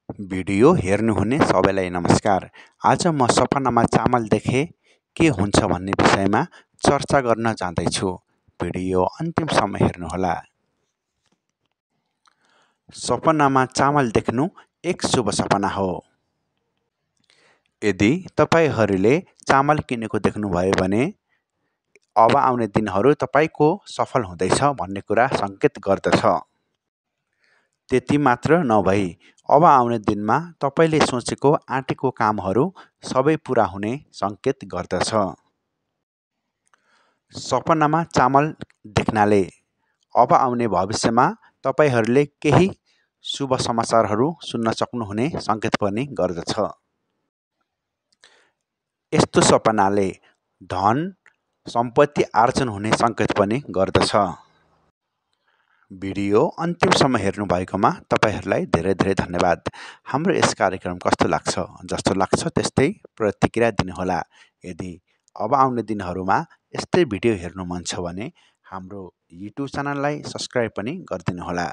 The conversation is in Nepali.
भिडियो हेर्नुहुने सबैलाई नमस्कार। आज म सपनामा चामल देखे के हुन्छ भन्ने विषयमा चर्चा गर्न जाँदैछु। भिडियो अन्तिमसम्म हेर्नुहोला। सपनामा चामल देख्नु एक शुभ सपना हो। यदि तपाईहरूले चामल किनेको देख्नुभयो भने अब आउने दिनहरू तपाईको सफल हुँदैछ भन्ने कुरा सङ्केत गर्दछ। त्यति मात्र नभई अब आउने दिनमा तपाईले सोचेको आँटेको कामहरू सबै पुरा हुने सङ्केत गर्दछ। सपनामा चामल देख्नाले अब आउने भविष्यमा तपाईहरूले केही शुभ समाचारहरू सुन्न सक्नुहुने सङ्केत पनि गर्दछ। यस्तो सपनाले धन सम्पत्ति आर्जन हुने सङ्केत पनि गर्दछ। भिडियो अन्तिमसम्म हेर्नु भएकोमा तपाईहरूलाई धेरै धेरै धन्यवाद। हाम्रो यस कार्यक्रम कस्तो लाग्छ? जस्तो लाग्छ त्यस्तै प्रतिक्रिया दिनुहोला। यदि अब आउने दिनहरूमा यस्तै भिडियो हेर्नु मन छ भने हाम्रो युट्युब च्यानललाई सब्स्क्राइब पनि गरिदिनुहोला।